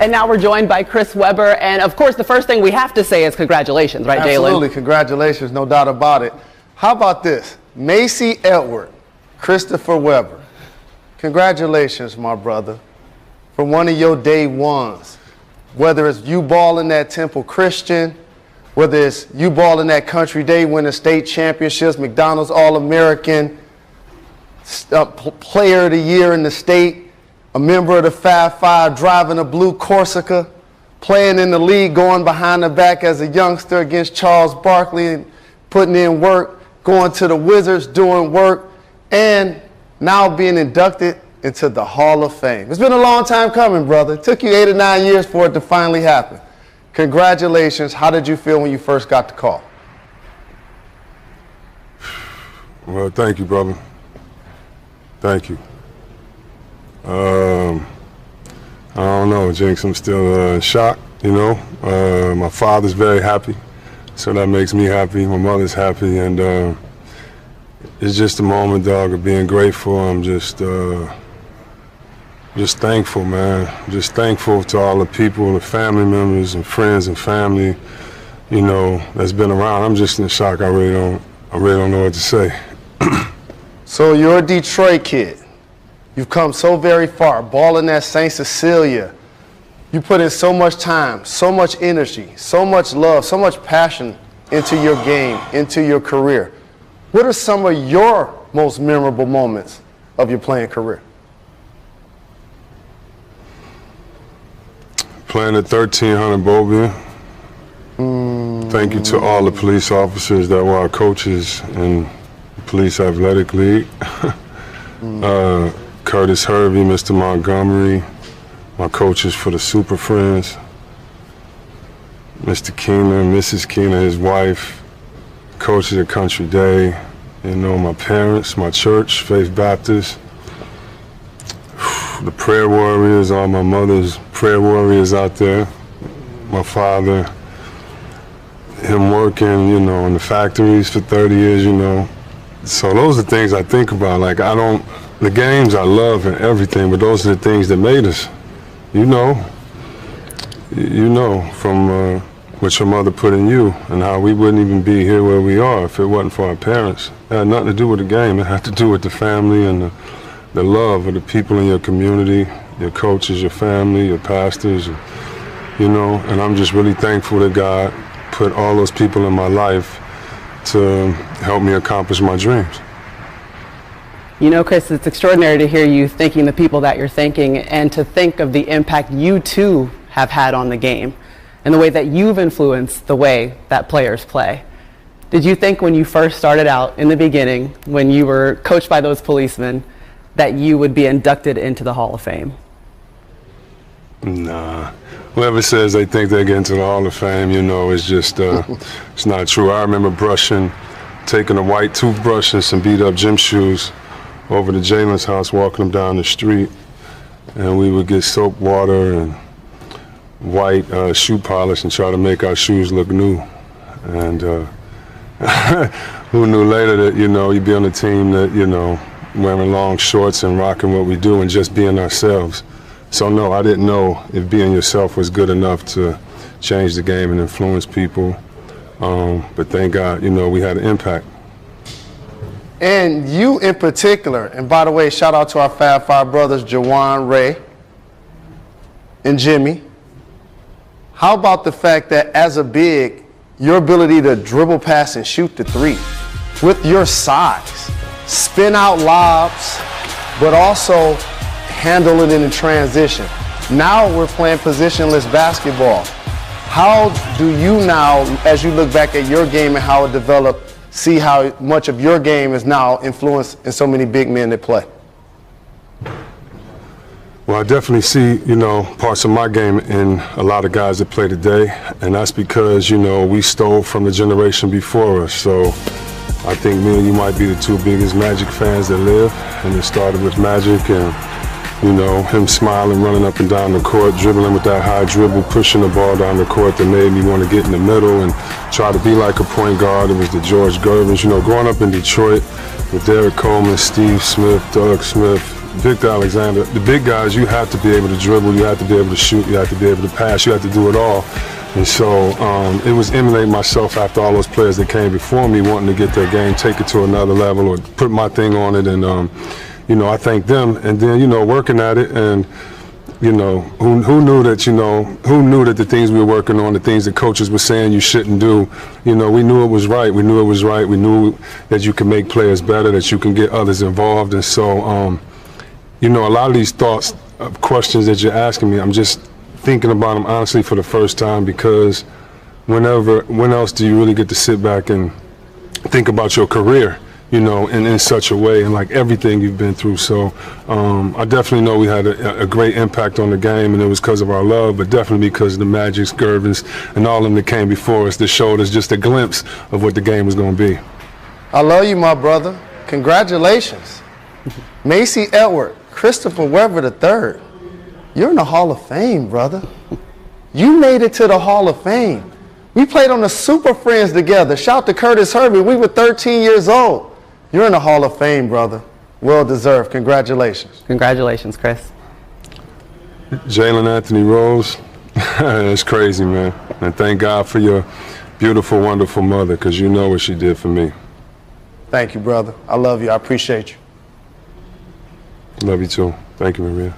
And now we're joined by Chris Webber. And of course, the first thing we have to say is congratulations, right, Jalen? Absolutely, congratulations, no doubt about it. How about this? Macy Edward, Christopher Webber. Congratulations, my brother, for one of your day ones. Whether it's you balling at Temple Christian, whether it's you balling at Country Day, winning state championships, McDonald's All-American, Player of the Year in the state, a member of the Fab Five, driving a blue Corsica, playing in the league, going behind the back as a youngster against Charles Barkley, and putting in work, going to the Wizards, doing work, and now being inducted into the Hall of Fame. It's been a long time coming, brother. It took you 8 or 9 years for it to finally happen. Congratulations. How did you feel when you first got the call? Well, thank you, brother. Thank you. I don't know, Jinx, I'm still in shock, you know. My father's very happy, so that makes me happy. My mother's happy, and it's just a moment, dog, of being grateful. I'm just thankful, man. Just thankful to all the people, the family members and friends and family, you know, that's been around. I'm just in shock. I really don't know what to say. So you're a Detroit kid. You've come so very far, balling at St. Cecilia. You put in so much time, so much energy, so much love, so much passion into your game, into your career. What are some of your most memorable moments of your playing career? Playing at 1300 Beauvais. Thank you to all the police officers that were our coaches in the Police Athletic League. Curtis Hervey, Mr. Montgomery, my coaches for the Super Friends, Mr. Keener, Mrs. Keener, his wife, coaches at Country Day, you know, my parents, my church, Faith Baptist, the prayer warriors, all my mother's prayer warriors out there, my father, him working, you know, in the factories for 30 years, you know. So those are things I think about. Like, the games I love and everything, but those are the things that made us. You know from what your mother put in you and how we wouldn't even be here where we are if it wasn't for our parents. It had nothing to do with the game. It had to do with the family and the love of the people in your community, your coaches, your family, your pastors, you know, and I'm just really thankful that God put all those people in my life to help me accomplish my dreams. You know, Chris, it's extraordinary to hear you thanking the people that you're thanking and to think of the impact you too have had on the game and the way that you've influenced the way that players play. Did you think when you first started out in the beginning, when you were coached by those policemen, that you would be inducted into the Hall of Fame? Nah. Whoever says they think they get into the Hall of Fame, you know, it's just, it's not true. I remember taking a white toothbrush and some beat up gym shoes over to Jalen's house, walking him down the street, and we would get soap water and white shoe polish and try to make our shoes look new. And who knew later that, you know, you'd be on a team that, you know, wearing long shorts and rocking what we do and just being ourselves. So no, I didn't know if being yourself was good enough to change the game and influence people. But thank God, you know, we had an impact. And you in particular, and by the way, shout out to our Fab Five brothers, Jawan, Ray, and Jimmy. How about the fact that as a big, your ability to dribble, pass, and shoot the three with your size, spin out lobs, but also handle it in a transition. Now we're playing positionless basketball. How do you now, as you look back at your game and how it developed, see how much of your game is now influenced in so many big men that play? Well, I definitely see, you know, parts of my game in a lot of guys that play today, and that's because, you know, we stole from the generation before us. So I think me and you might be the two biggest Magic fans that live, and it started with Magic and, you know, him smiling, running up and down the court, dribbling with that high dribble, pushing the ball down the court that made me want to get in the middle and try to be like a point guard. It was the George Gervins. You know, growing up in Detroit with Derek Coleman, Steve Smith, Doug Smith, Victor Alexander, the big guys, you have to be able to dribble, you have to be able to shoot, you have to be able to pass, you have to do it all. And so it was emulating myself after all those players that came before me, wanting to get their game, take it to another level, or put my thing on it. And, you know, I thank them. And then, you know, working at it, and, you know, who knew that, you know, who knew that the things we were working on, the things that coaches were saying you shouldn't do, you know, we knew it was right. We knew it was right. We knew that you can make players better, that you can get others involved. And so, you know, a lot of these thoughts, questions that you're asking me, I'm just thinking about them honestly for the first time, because when else do you really get to sit back and think about your career, you know, in such a way, and like everything you've been through. So I definitely know we had a great impact on the game, and it was because of our love, but definitely because of the Magics, Gervins, and all of them that came before us that showed us just a glimpse of what the game was going to be. I love you, my brother. Congratulations. Macy Edward, Christopher Webber III. You're in the Hall of Fame, brother. You made it to the Hall of Fame. We played on the Super Friends together. Shout to Curtis Herbie. We were 13 years old. You're in the Hall of Fame, brother. Well deserved. Congratulations. Congratulations, Chris. Jalen Anthony Rose, it's crazy, man. And thank God for your beautiful, wonderful mother, because you know what she did for me. Thank you, brother. I love you. I appreciate you. Love you too. Thank you, Maria.